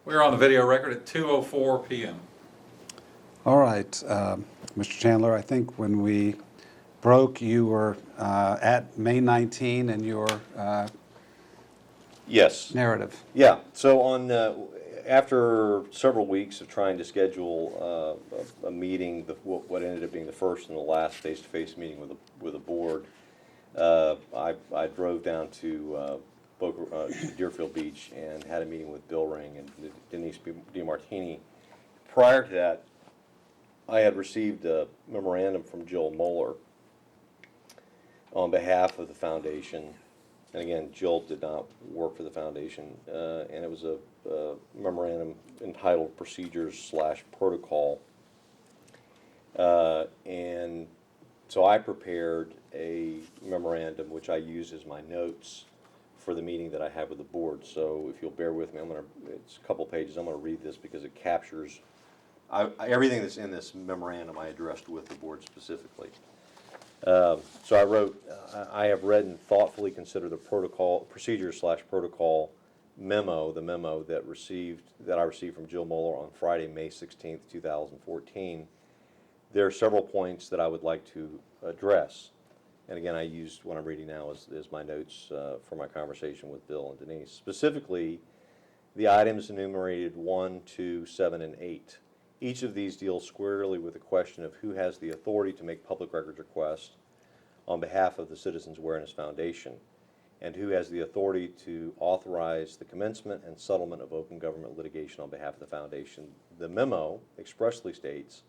We're on the video record at 2:04 p.m. All right, Mr. Chandler, I think when we broke, you were at May 19 in your Yes. narrative. Yeah. So on after several weeks of trying to schedule a meeting, what ended up being the first and the last face-to-face meeting with the board, I drove down to Deerfield Beach and had a meeting with Bill Ring and Denise DiMartini. Prior to that, I had received a memorandum from Jill Moeller on behalf of the foundation. And again, Jill did not work for the foundation, and it was a memorandum entitled Procedures/Protocol. And so I prepared a memorandum which I used as my notes for the meeting that I had with the board. So if you'll bear with me, it's a couple pages. I'm going to read this because it captures everything that's in this memorandum I addressed with the board specifically. So I wrote, I have read and thoughtfully considered the procedure/protocol memo, the memo that I received from Jill Moeller on Friday, May 16th, 2014. There are several points that I would like to address. And again, I used what I'm reading now as my notes for my conversation with Bill and Denise. Specifically, the items enumerated 1, 2, 7, and 8. Each of these deals squarely with the question of who has the authority to make public records requests on behalf of the Citizens Awareness Foundation, and who has the authority to authorize the commencement and settlement of open government litigation on behalf of the foundation. The memo expressly states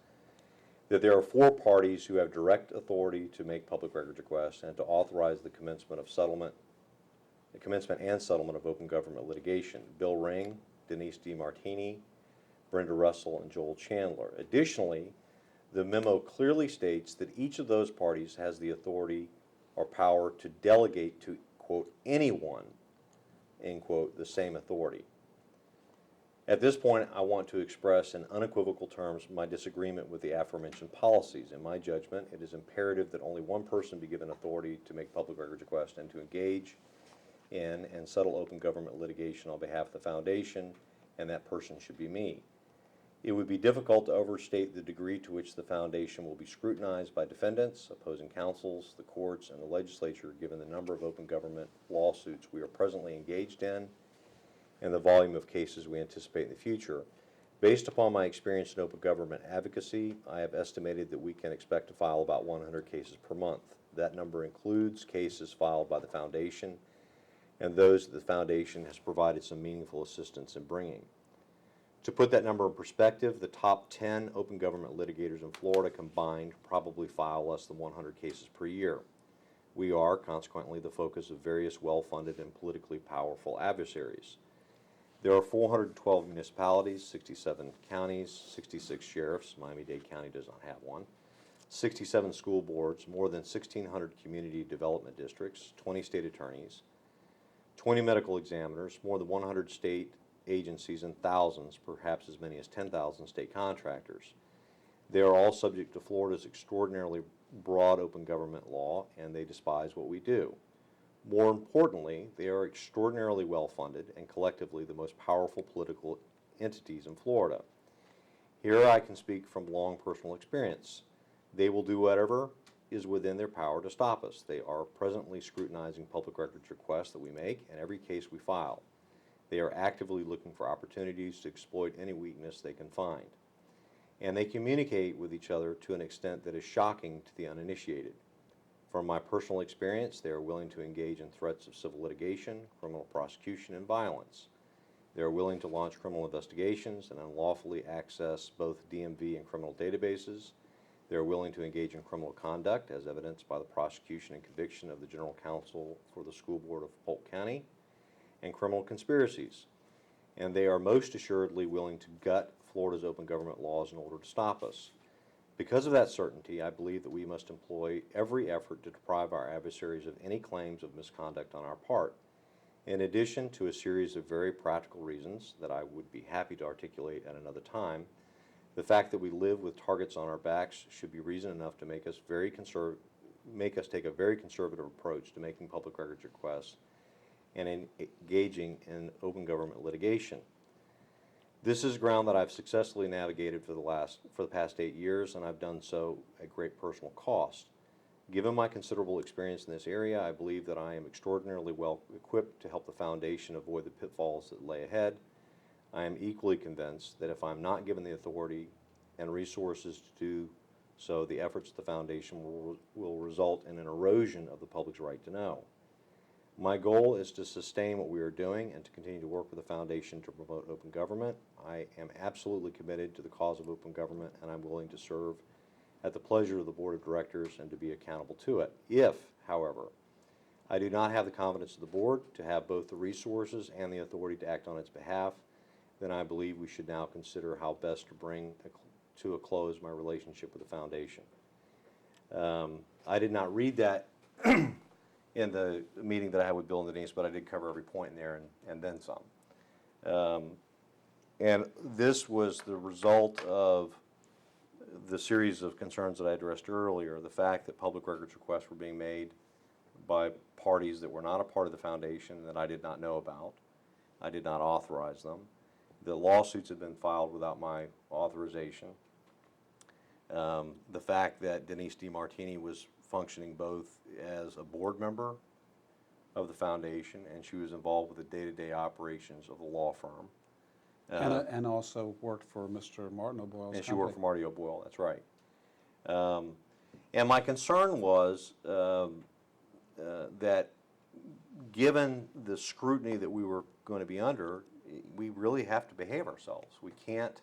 that there are 4 parties who have direct authority to make public records requests and to authorize the commencement and settlement of open government litigation: Bill Ring, Denise DiMartini, Brenda Russell, and Joel Chandler. Additionally, the memo clearly states that each of those parties has the authority or power to delegate to, quote, anyone, end quote, the same authority. At this point, I want to express in unequivocal terms my disagreement with the aforementioned policies. In my judgment, it is imperative that only one person be given authority to make public records requests and to engage in and settle open government litigation on behalf of the foundation, and that person should be me. It would be difficult to overstate the degree to which the foundation will be scrutinized by defendants, opposing counsels, the courts, and the legislature, given the number of open government lawsuits we are presently engaged in and the volume of cases we anticipate in the future. Based upon my experience in open government advocacy, I have estimated that we can expect to file about 100 cases per month. That number includes cases filed by the foundation and those that the foundation has provided some meaningful assistance in bringing. To put that number in perspective, the top 10 open government litigators in Florida combined probably file less than 100 cases per year. We are, consequently, the focus of various well-funded and politically powerful adversaries. There are 412 municipalities, 67 counties, 66 sheriffs, Miami-Dade County does not have one, 67 school boards, more than 1,600 community development districts, 20 state attorneys, 20 medical examiners, more than 100 state agencies, and thousands, perhaps as many as 10,000 state contractors. They are all subject to Florida's extraordinarily broad open government law, and they despise what we do. More importantly, they are extraordinarily well-funded and collectively the most powerful political entities in Florida. Here I can speak from long personal experience. They will do whatever is within their power to stop us. They are presently scrutinizing public records requests that we make and every case we file. They are actively looking for opportunities to exploit any weakness they can find. And they communicate with each other to an extent that is shocking to the uninitiated. From my personal experience, they are willing to engage in threats of civil litigation, criminal prosecution, and violence. They are willing to launch criminal investigations and unlawfully access both DMV and criminal databases. They are willing to engage in criminal conduct, as evidenced by the prosecution and conviction of the General Counsel for the School Board of Polk County, and criminal conspiracies. And they are most assuredly willing to gut Florida's open government laws in order to stop us. Because of that certainty, I believe that we must employ every effort to deprive our adversaries of any claims of misconduct on our part. In addition to a series of very practical reasons that I would be happy to articulate at another time, the fact that we live with targets on our backs should be reason enough to make us take a very conservative approach to making public records requests and in engaging in open government litigation. This is ground that I've successfully navigated for the past 8 years, and I've done so at great personal cost. Given my considerable experience in this area, I believe that I am extraordinarily well equipped to help the foundation avoid the pitfalls that lay ahead. I am equally convinced that if I'm not given the authority and resources to do so, the efforts of the foundation will result in an erosion of the public's right to know. My goal is to sustain what we are doing and to continue to work with the foundation to promote open government. I am absolutely committed to the cause of open government, and I'm willing to serve at the pleasure of the board of directors and to be accountable to it. If, however, I do not have the confidence of the board to have both the resources and the authority to act on its behalf, then I believe we should now consider how best to bring to a close my relationship with the foundation. I did not read that in the meeting that I had with Bill and Denise, but I did cover every point in there and then some. And this was the result of the series of concerns that I addressed earlier, the fact that public records requests were being made by parties that were not a part of the foundation that I did not know about. I did not authorize them. The lawsuits had been filed without my authorization. The fact that Denise DiMartini was functioning both as a board member of the foundation and she was involved with the day-to-day operations of the law firm. And also worked for Mr. Martin O'Boyle's company. And she worked for Marty O'Boyle, that's right. And my concern was that given the scrutiny that we were going to be under, we really have to behave ourselves. We can't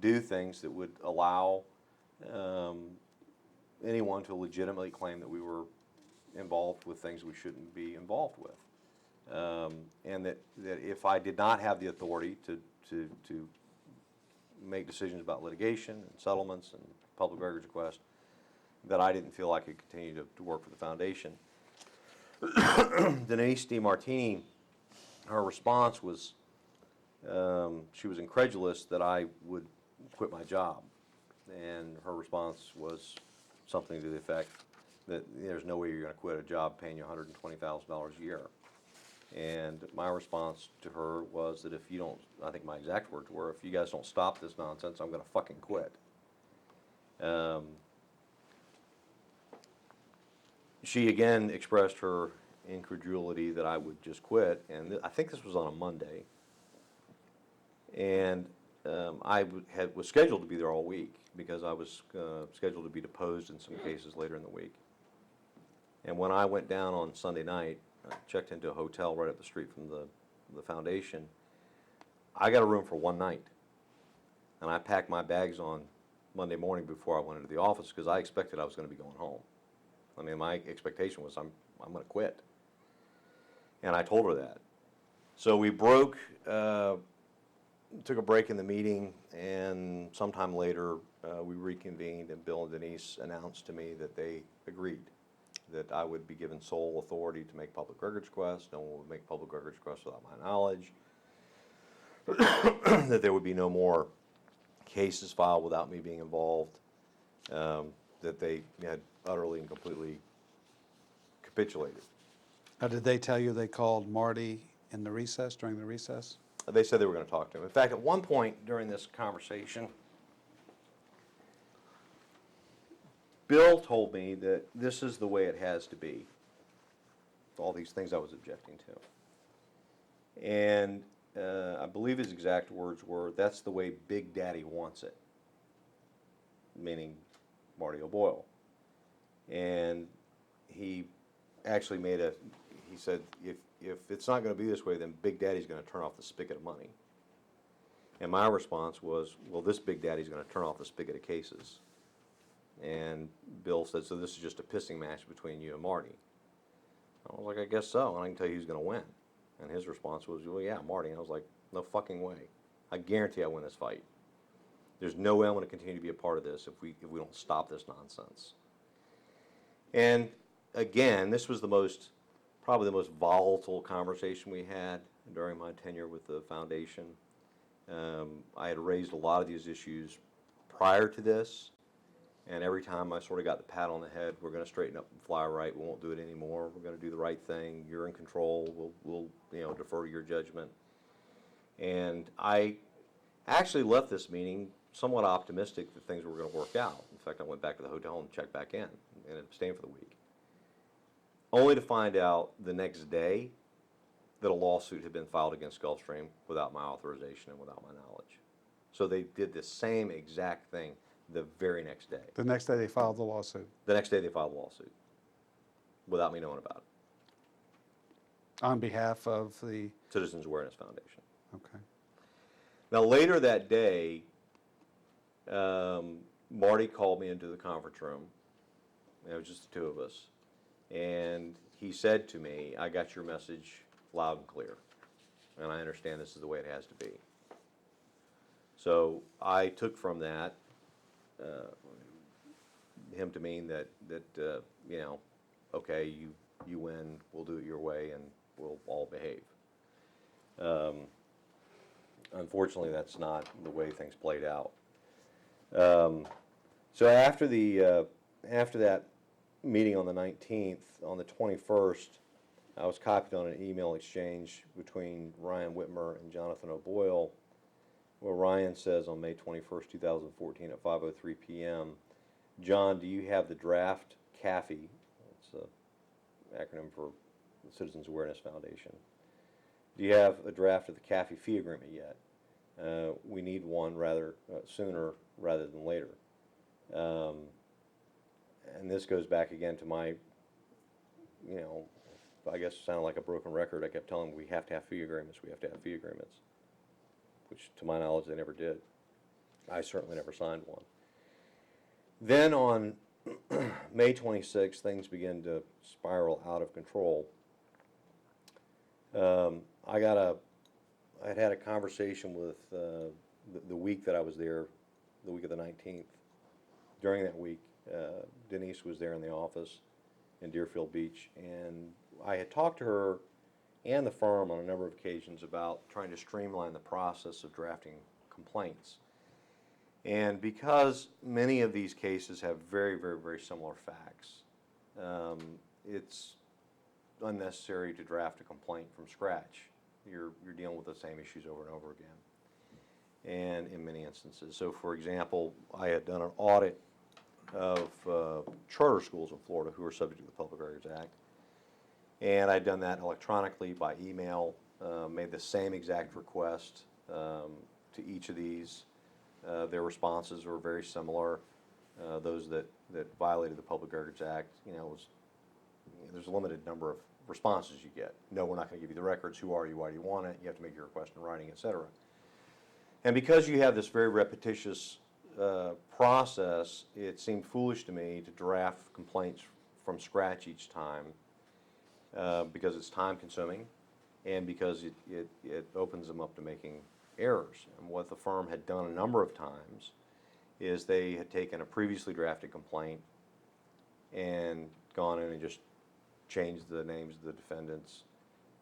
do things that would allow anyone to legitimately claim that we were involved with things we shouldn't be involved with. And that if I did not have the authority to make decisions about litigation and settlements and public records requests, that I didn't feel I could continue to work for the foundation. Denise DiMartini, her response was, she was incredulous that I would quit my job. And her response was something to the effect that there's no way you're going to quit a job paying you $120,000 a year. And my response to her was that if you don't, I think my exact words were, if you guys don't stop this nonsense, I'm going to fucking quit. She again expressed her incredulity that I would just quit, and I think this was on a Monday. And I was scheduled to be there all week because I was scheduled to be deposed in some cases later in the week. And when I went down on Sunday night, I checked into a hotel right up the street from the foundation. I got a room for one night. And I packed my bags on Monday morning before I went into the office because I expected I was going to be going home. I mean, my expectation was I'm going to quit. And I told her that. So we broke, took a break in the meeting, and sometime later we reconvened, and Bill and Denise announced to me that they agreed that I would be given sole authority to make public records requests. No one would make public records requests without my knowledge. That there would be no more cases filed without me being involved. That they had utterly and completely capitulated. Now, did they tell you they called Marty in the recess, during the recess? They said they were going to talk to him. In fact, at one point during this conversation, Bill told me that this is the way it has to be. All these things I was objecting to. And I believe his exact words were, "That's the way Big Daddy wants it," meaning Marty O'Boyle. And he actually he said, if it's not going to be this way, then Big Daddy's going to turn off the spigot of money. And my response was, well, this Big Daddy's going to turn off the spigot of cases. And Bill said, so this is just a pissing match between you and Marty. I was like, I guess so, and I can tell you who's going to win. And his response was, well, yeah, Marty. And I was like, no fucking way. I guarantee I win this fight. There's no way I'm going to continue to be a part of this if we don't stop this nonsense. And again, this was probably the most volatile conversation we had during my tenure with the foundation. I had raised a lot of these issues prior to this, and every time I sort of got the pat on the head, we're going to straighten up and fly right, we won't do it anymore, we're going to do the right thing, you're in control, we'll defer to your judgment. And I actually left this meeting somewhat optimistic that things were going to work out. In fact, I went back to the hotel and checked back in and abstained for the week. Only to find out the next day that a lawsuit had been filed against Gulfstream without my authorization and without my knowledge. So they did the same exact thing the very next day. The next day they filed the lawsuit. The next day they filed a lawsuit without me knowing about it. On behalf of the, Citizens Awareness Foundation. okay. Now, later that day, Marty called me into the conference room. It was just the two of us. And he said to me, I got your message loud and clear. And I understand this is the way it has to be. So I took from that him to mean that you know, okay, you win, we'll do it your way, and we'll all behave. Unfortunately, that's not the way things played out. So after that meeting on the 19th, on the 21st, I was copied on an email exchange between Ryan Whitmer and Jonathan O'Boyle, where Ryan says on May 21st, 2014 at 5:03 p.m., John, do you have the draft CAFE? It's an acronym for the Citizens Awareness Foundation. Do you have a draft of the CAFE fee agreement yet? We need one sooner rather than later. And this goes back again to my, you know, I guess it sounded like a broken record. I kept telling them we have to have fee agreements, we have to have fee agreements, which to my knowledge they never did. I certainly never signed one. Then on May 26th, things began to spiral out of control. I had a conversation with the week that I was there, the week of the 19th. During that week, Denise was there in the office in Deerfield Beach, and I had talked to her and the firm on a number of occasions about trying to streamline the process of drafting complaints. And because many of these cases have very, very, very similar facts, it's unnecessary to draft a complaint from scratch. You're dealing with the same issues over and over again, and in many instances. So, for example, I had done an audit of charter schools in Florida who are subject to the Public Records Act, and I'd done that electronically by email, made the same exact request to each of these. Their responses were very similar. Those that violated the Public Records Act, there's a limited number of responses you get. No, we're not going to give you the records. Who are you? Why do you want it? You have to make your request in writing, etc. And because you have this very repetitious process, it seemed foolish to me to draft complaints from scratch each time because it's time consuming and because it opens them up to making errors. And what the firm had done a number of times is they had taken a previously drafted complaint and gone in and just changed the names of the defendants.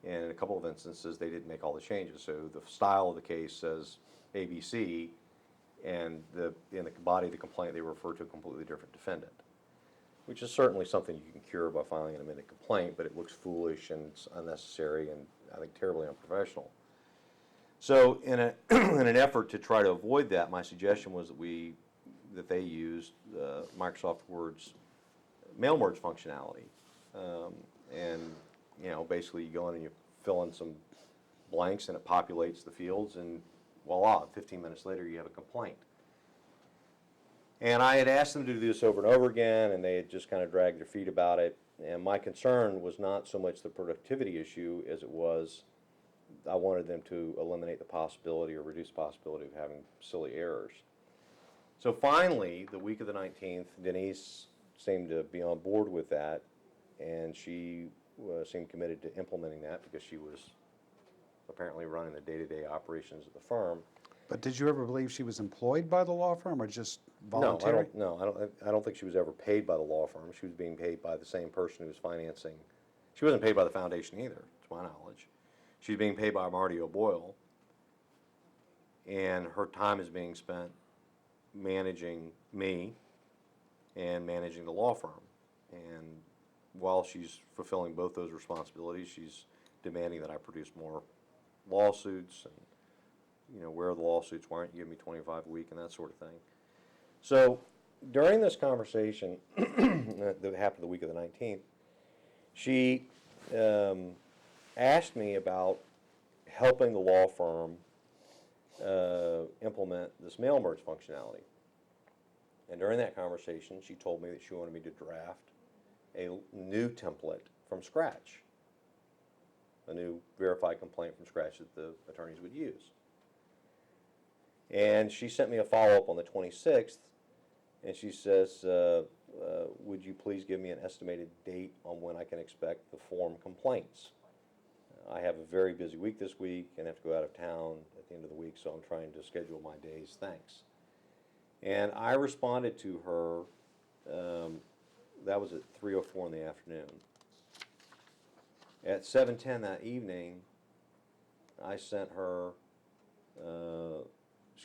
And in a couple of instances, they didn't make all the changes. So the style of the case says ABC, and in the body of the complaint, they refer to a completely different defendant, which is certainly something you can cure by filing an amended complaint, but it looks foolish and it's unnecessary and I think terribly unprofessional. So in an effort to try to avoid that, my suggestion was that they used Microsoft Word's mail merge functionality. And basically you go in and you fill in some blanks and it populates the fields, and voila, 15 minutes later you have a complaint. And I had asked them to do this over and over again, and they had just kind of dragged their feet about it. And my concern was not so much the productivity issue as it was I wanted them to eliminate the possibility or reduce the possibility of having silly errors. So finally, the week of the 19th, Denise seemed to be on board with that, and she seemed committed to implementing that because she was apparently running the day-to-day operations of the firm. But did you ever believe she was employed by the law firm or just voluntary? I don't think she was ever paid by the law firm. She was being paid by the same person who was financing. She wasn't paid by the foundation either, to my knowledge. She's being paid by Marty O'Boyle, and her time is being spent managing me and managing the law firm. And while she's fulfilling both those responsibilities, she's demanding that I produce more lawsuits and where are the lawsuits? Why aren't you giving me 25 a week and that sort of thing? So during this conversation that happened the week of the 19th, she asked me about helping the law firm implement this mail merge functionality. And during that conversation, she told me that she wanted me to draft a new template from scratch, a new verified complaint from scratch that the attorneys would use. And she sent me a follow-up on the 26th, and she says, would you please give me an estimated date on when I can expect the form complaints? I have a very busy week this week and have to go out of town at the end of the week, so I'm trying to schedule my days. Thanks. And I responded to her, that was at 3:04 in the afternoon. At 7:10 that evening, I sent her, at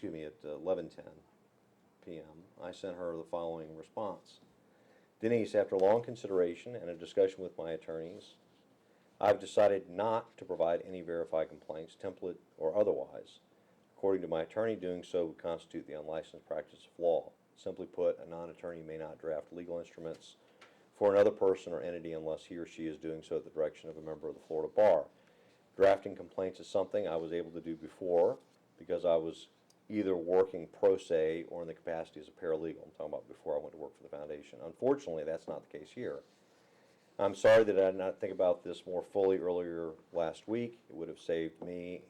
11:10 p.m., I sent her the following response. Denise, after long consideration and a discussion with my attorneys, I've decided not to provide any verified complaints, template or otherwise. According to my attorney, doing so would constitute the unlicensed practice of law. Simply put, a non-attorney may not draft legal instruments for another person or entity unless he or she is doing so at the direction of a member of the Florida Bar. Drafting complaints is something I was able to do before because I was either working pro se or in the capacity as a paralegal. I'm talking about before I went to work for the foundation. Unfortunately, that's not the case here. I'm sorry that I did not think about this more fully earlier last week. It would have saved me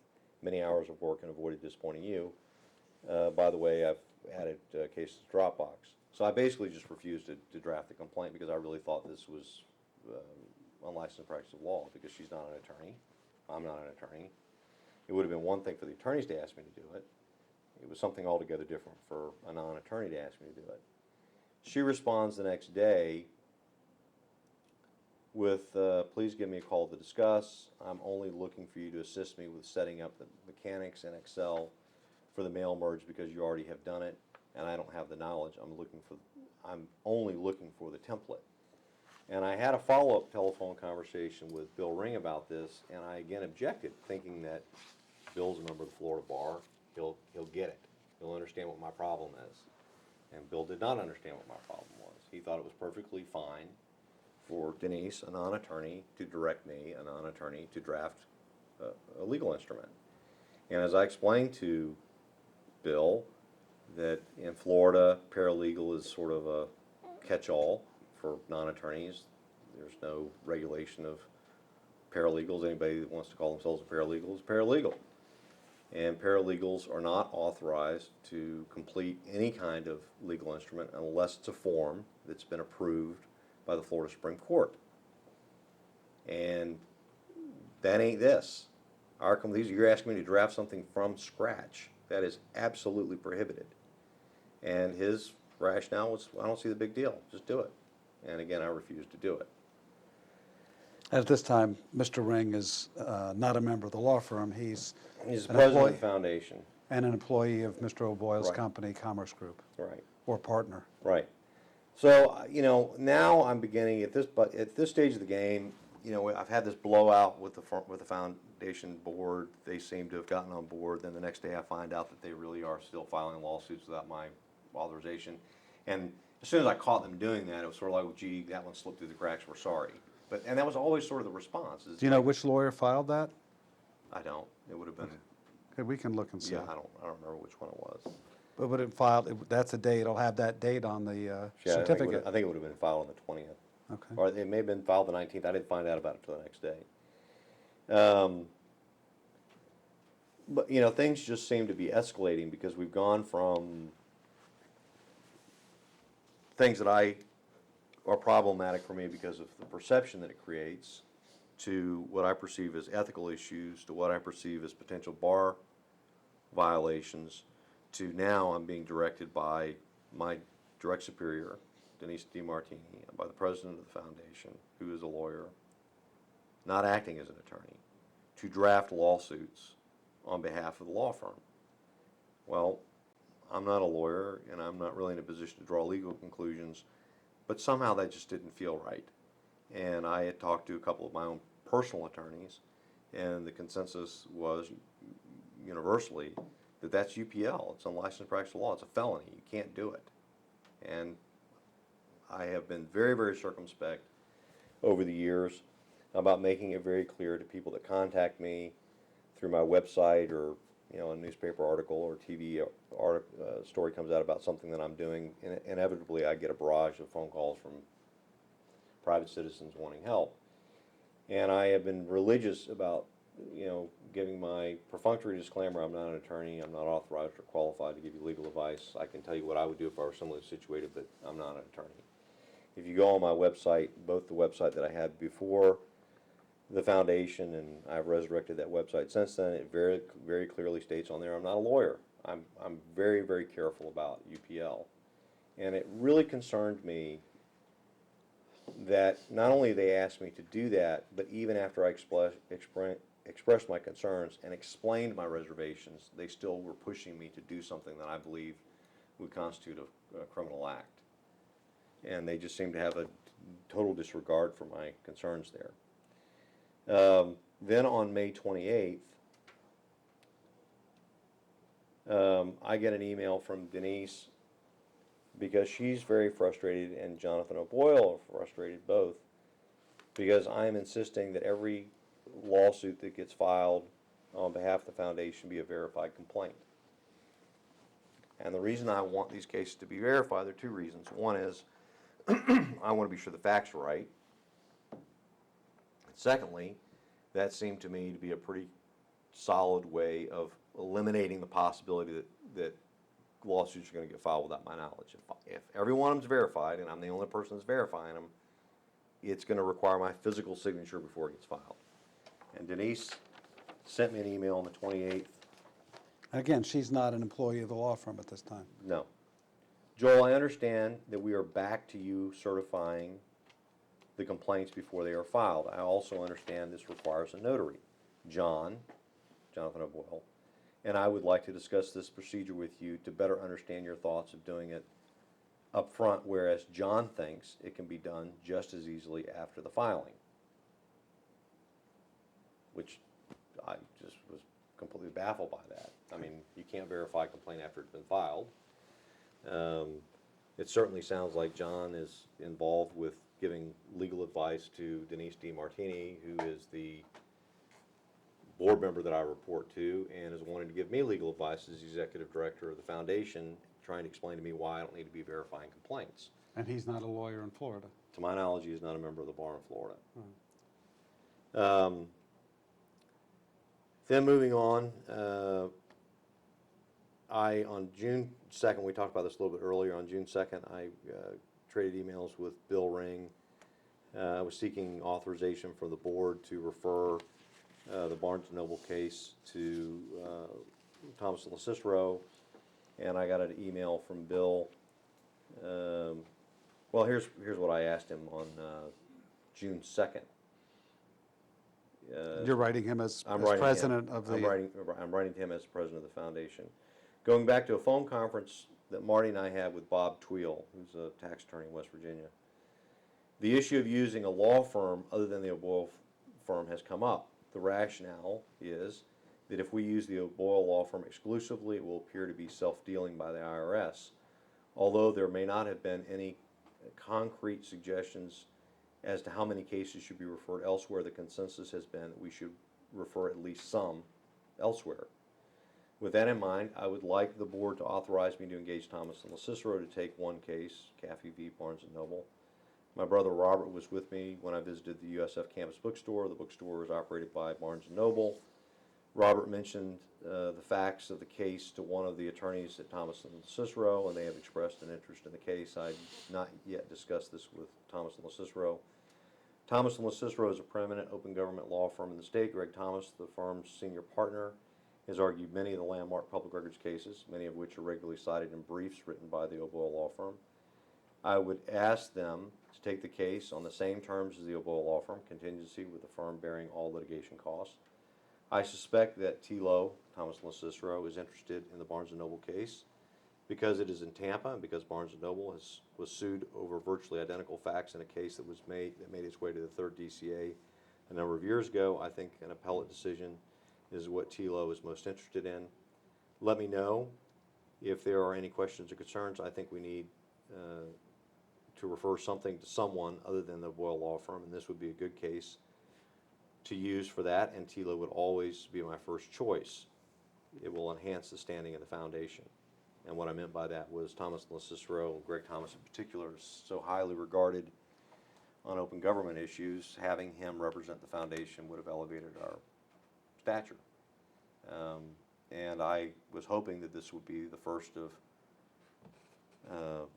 many hours of work and avoided disappointing you. By the way, I've added cases to Dropbox. So I basically just refused to draft the complaint because I really thought this was unlicensed practice of law because she's not an attorney. I'm not an attorney. It would have been one thing for the attorneys to ask me to do it. It was something altogether different for a non-attorney to ask me to do it. She responds the next day with, please give me a call to discuss. I'm only looking for you to assist me with setting up the mechanics in Excel for the mail merge because you already have done it and I don't have the knowledge. I'm only looking for the template. And I had a follow-up telephone conversation with Bill Ring about this, and I again objected, thinking that Bill's a member of the Florida Bar. He'll get it. He'll understand what my problem is. And Bill did not understand what my problem was. He thought it was perfectly fine for Denise, a non-attorney, to direct me, a non-attorney, to draft a legal instrument. And as I explained to Bill, that in Florida, paralegal is sort of a catch-all for non-attorneys. There's no regulation of paralegals. Anybody that wants to call themselves a paralegal is a paralegal. And paralegals are not authorized to complete any kind of legal instrument unless it's a form that's been approved by the Florida Supreme Court. And that ain't this. You're asking me to draft something from scratch. That is absolutely prohibited. And his rationale was, I don't see the big deal. Just do it. And again, I refused to do it. At this time, Mr. Ring is not a member of the law firm. He's He's the an president employee of the foundation. and an employee of Mr. O'Boyle's Right. company, Commerce Group, Right. or partner. Right. So, now I'm beginning at this stage of the game, I've had this blowout with the foundation board. They seem to have gotten on board. Then the next day I find out that they really are still filing lawsuits without my authorization. And as soon as I caught them doing that, it was sort of like, oh, gee, that one slipped through the cracks, we're sorry. And that was always sort of the response. Do you know which lawyer filed that? I don't. It would have been, Okay, we can look and see. yeah, I don't remember which one it was. But would it filed, that's a date, it'll have that date on the Yeah, certificate. I think it would have been filed on the 20th. Okay. Or it may have been filed the 19th. I didn't find out about it until the next day. But, things just seem to be escalating because we've gone from things that are problematic for me because of the perception that it creates to what I perceive as ethical issues, to what I perceive as potential bar violations, to now I'm being directed by my direct superior, Denise DiMartini, and by the president of the foundation, who is a lawyer, not acting as an attorney, to draft lawsuits on behalf of the law firm. Well, I'm not a lawyer, and I'm not really in a position to draw legal conclusions, but somehow that just didn't feel right. And I had talked to a couple of my own personal attorneys, and the consensus was universally that that's UPL. It's unlicensed practice of law. It's a felony. You can't do it. And I have been very, very circumspect over the years about making it very clear to people that contact me through my website or a newspaper article or TV story comes out about something that I'm doing. Inevitably, I get a barrage of phone calls from private citizens wanting help. And I have been religious about giving my perfunctory disclaimer. I'm not an attorney. I'm not authorized or qualified to give you legal advice. I can tell you what I would do if I were similarly situated, but I'm not an attorney. If you go on my website, both the website that I had before the foundation, and I've resurrected that website since then, it very, very clearly states on there I'm not a lawyer. I'm very, very careful about UPL. And it really concerned me that not only they asked me to do that, but even after I expressed my concerns and explained my reservations, they still were pushing me to do something that I believe would constitute a criminal act. And they just seemed to have a total disregard for my concerns there. Then on May 28th, I get an email from Denise because she's very frustrated, and Jonathan O'Boyle are frustrated both, because I'm insisting that every lawsuit that gets filed on behalf of the foundation be a verified complaint. And the reason I want these cases to be verified, there are two reasons. One is I want to be sure the facts are right. Secondly, that seemed to me to be a pretty solid way of eliminating the possibility that lawsuits are going to get filed without my knowledge. If every one of them's verified, and I'm the only person that's verifying them, it's going to require my physical signature before it gets filed. And Denise sent me an email on the 28th. Again, she's not an employee of the law firm at this time. No. Joel, I understand that we are back to you certifying the complaints before they are filed. I also understand this requires a notary, Jonathan O'Boyle, and I would like to discuss this procedure with you to better understand your thoughts of doing it up front, whereas John thinks it can be done just as easily after the filing, which I just was completely baffled by that. I mean, you can't verify a complaint after it's been filed. It certainly sounds like John is involved with giving legal advice to Denise DiMartini, who is the board member that I report to and is wanting to give me legal advice as executive director of the foundation, trying to explain to me why I don't need to be verifying complaints. And he's not a lawyer in Florida. To my knowledge, he is not a member of the bar in Florida. Then moving on, on June 2nd, we talked about this a little bit earlier, on June 2nd, I traded emails with Bill Ring. I was seeking authorization from the board to refer the Barnes & Noble case to Thomas and LeCicero, and I got an email from Bill. Well, here's what I asked him on June 2nd. You're writing him as writing president him. of the... I'm writing to him as president of the foundation. Going back to a phone conference that Marty and I had with Bob Tweel, who's a tax attorney in West Virginia. The issue of using a law firm other than the O'Boyle firm has come up. The rationale is that if we use the O'Boyle law firm exclusively, it will appear to be self-dealing by the IRS. Although there may not have been any concrete suggestions as to how many cases should be referred elsewhere, the consensus has been that we should refer at least some elsewhere. With that in mind, I would like the board to authorize me to engage Thomas and LeCicero to take one case, Caffey v. Barnes & Noble. My brother Robert was with me when I visited the USF campus bookstore. The bookstore is operated by Barnes & Noble. Robert mentioned the facts of the case to one of the attorneys at Thomas and LeCicero, and they have expressed an interest in the case. I've not yet discussed this with Thomas and LeCicero. Thomas and LeCicero is a preeminent open government law firm in the state. Greg Thomas, the firm's senior partner, has argued many of the landmark public records cases, many of which are regularly cited in briefs written by the O'Boyle law firm. I would ask them to take the case on the same terms as the O'Boyle law firm, contingency with the firm bearing all litigation costs. I suspect that TLO, Thomas and LeCicero, is interested in the Barnes & Noble case because it is in Tampa and because Barnes & Noble was sued over virtually identical facts in a case that made its way to the 3rd DCA a number of years ago. I think an appellate decision is what TLO is most interested in. let me know if there are any questions or concerns. I think we need to refer something to someone other than the Boyle Law Firm, and this would be a good case to use for that, and TILA would always be my first choice. It will enhance the standing of the foundation. And what I meant by that was Thomas Cicero, Greg Thomas in particular, is so highly regarded on open government issues. Having him represent the foundation would have elevated our stature. And I was hoping that this would be the first of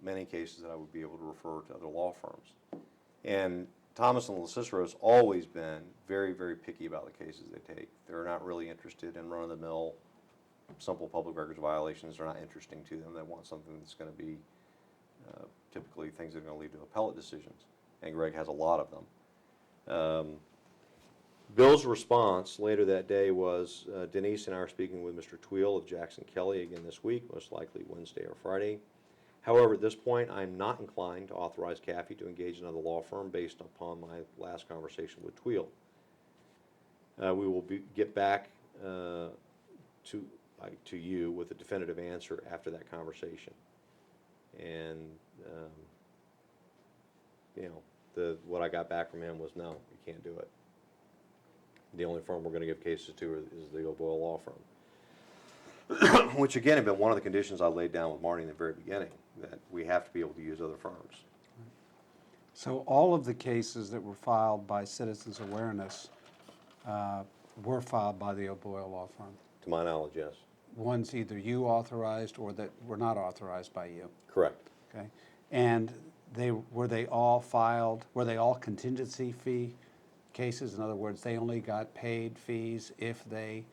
many cases that I would be able to refer to other law firms. And Thomas and Cicero has always been very, very picky about the cases they take. They're not really interested in run-of-the-mill, simple public records violations. They're not interesting to them. They want something that's going to be typically things that are going to lead to appellate decisions. And Greg has a lot of them. Bill's response later that day was, Denise and I are speaking with Mr. Tweel of Jackson Kelly again this week, most likely Wednesday or Friday. However, at this point, I'm not inclined to authorize Caffey to engage another law firm based upon my last conversation with Tweel. We will get back to you with a definitive answer after that conversation. And, what I got back from him was, no, you can't do it. The only firm we're going to give cases to is the Boyle Law Firm. Which again had been one of the conditions I laid down with Marty in the very beginning, that we have to be able to use other firms. So all of the cases that were filed by Citizens Awareness were filed by the Boyle Law Firm? To my knowledge, yes. Ones either you authorized or that were not authorized by you? Correct. Okay. And were they all contingency fee cases? In other words, they only got paid fees if they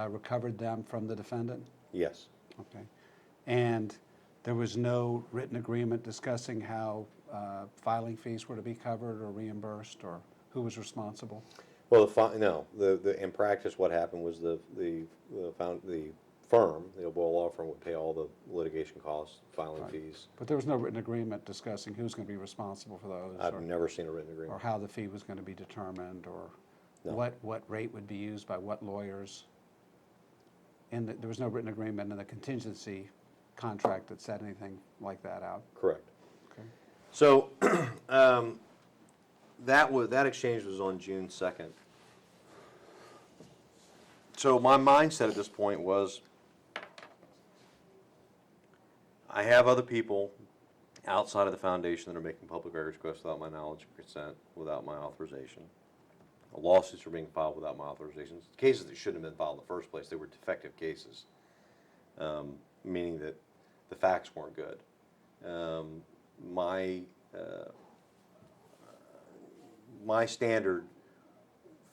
recovered them from the defendant? Yes. Okay. And there was no written agreement discussing how filing fees were to be covered or reimbursed, or who was responsible? Well, in practice, what happened was the firm, the Boyle Law Firm, would pay all the litigation costs, filing Right. fees. But there was no written agreement discussing who's going to be responsible for those? I've never seen a written Or agreement. how the fee was going to be determined, or No. what rate would be used by what lawyers? And there was no written agreement in the contingency contract that said anything like that out? Correct. Okay. So that exchange was on June 2nd. So my mindset at this point was, I have other people outside of the foundation that are making public records requests without my knowledge and consent, without my authorization. Lawsuits are being filed without my authorization. Cases that shouldn't have been filed in the first place, they were defective cases, meaning that the facts weren't good. My standard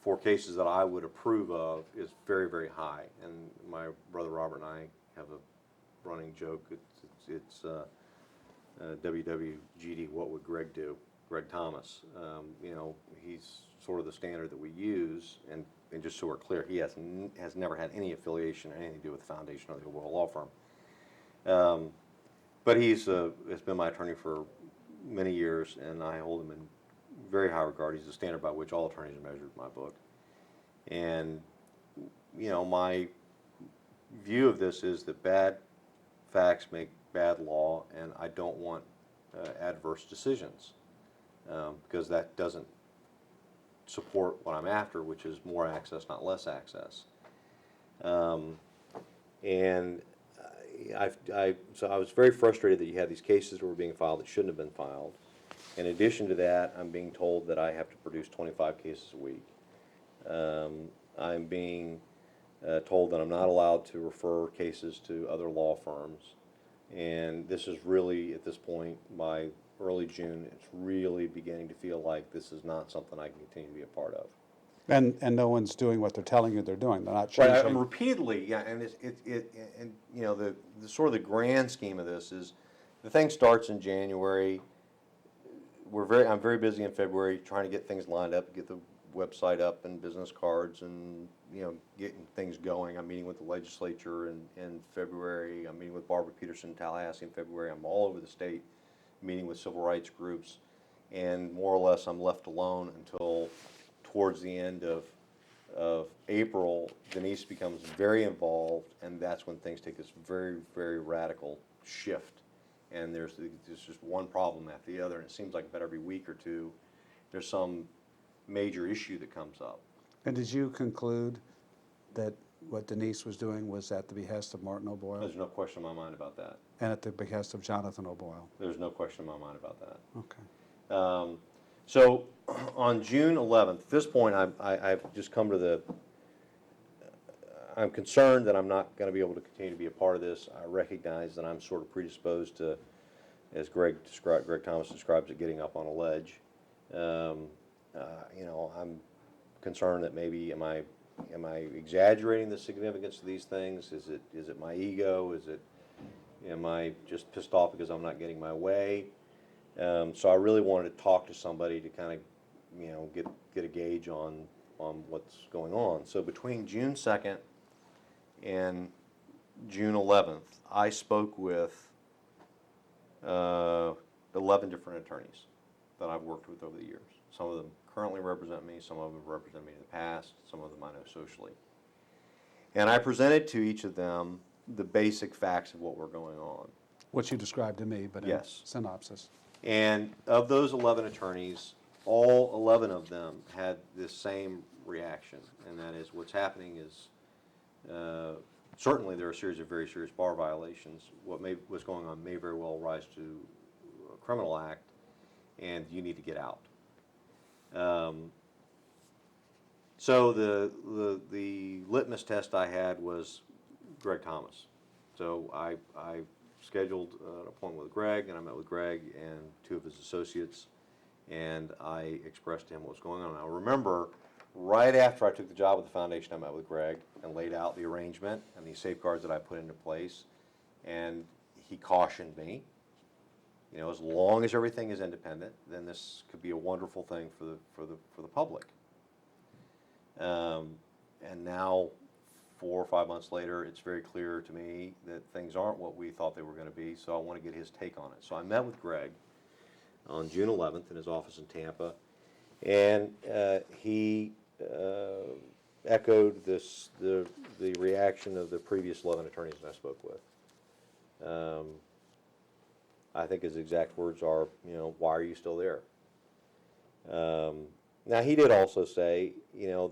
for cases that I would approve of is very, very high. And my brother Robert and I have a running joke. It's WWGD, what would Greg do? Greg Thomas. He's sort of the standard that we use. And just so we're clear, he has never had any affiliation or anything to do with the foundation or the Boyle Law Firm. But has been my attorney for many years, and I hold him in very high regard. He's the standard by which all attorneys are measured in my book. And, my view of this is that bad facts make bad law, and I don't want adverse decisions because that doesn't support what I'm after, which is more access, not less access. So I was very frustrated that you had these cases that were being filed that shouldn't have been filed. In addition to that, I'm being told that I have to produce 25 cases a week. I'm being told that I'm not allowed to refer cases to other law firms. And this is really, at this point, by early June, it's really beginning to feel like this is not something I can continue to be a part of. And no one's doing what they're telling you they're doing. They're not Right, changing. I'm repeatedly, yeah, and the sort of the grand scheme of this is, the thing starts in January. I'm very busy in February trying to get things lined up, get the website up and business cards and, getting things going. I'm meeting with the legislature in February. I'm meeting with Barbara Peterson in Tallahassee in February. I'm all over the state meeting with civil rights groups, and more or less I'm left alone until towards the end of of April, Denise becomes very involved, and that's when things take this very, very radical shift. And there's just one problem after the other, and it seems like about every week or two, there's some major issue that comes up. And did you conclude that what Denise was doing was at the behest of Martin O'Boyle There's no question in my mind about that. and at the behest of Jonathan O'Boyle? There's no question in my mind about that. Okay. So on June 11th, at this point, I've just come to the, I'm concerned that I'm not going to be able to continue to be a part of this. I recognize that I'm sort of predisposed to, as Greg Thomas describes it, getting up on a ledge. You know, I'm concerned that maybe am I exaggerating the significance of these things? Is it my ego? Am I just pissed off because I'm not getting my way? So I really wanted to talk to somebody to kind of, you know, get a gauge on what's going on. So between June 2nd and June 11th, I spoke with 11 different attorneys that I've worked with over the years. Some of them currently represent me, some of them have represented me in the past, some of them I know socially. And I presented to each of them the basic facts of what were going on. What you described to me, but in Yes. synopsis. And of those 11 attorneys, all 11 of them had this same reaction, and that is what's happening is certainly there are a series of very serious bar violations. What's going on may very well rise to a criminal act, and you need to get out. So the litmus test I had was Greg Thomas. So I scheduled an appointment with Greg, and I met with Greg and two of his associates, and I expressed to him what was going on. Now remember, right after I took the job with the foundation, I met with Greg and laid out the arrangement and the safeguards that I put into place, and he cautioned me, you know, as long as everything is independent, then this could be a wonderful thing for the public. And now, 4 or 5 months later, it's very clear to me that things aren't what we thought they were going to be, so I want to get his take on it. So I met with Greg on June 11th in his office in Tampa, and he echoed the reaction of the previous 11 attorneys that I spoke with. I think his exact words are, you know, why are you still there? Now, he did also say, you know,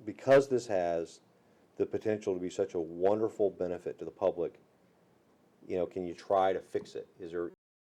because this has the potential to be such a wonderful benefit to the public, you know, can you try to fix it? Is there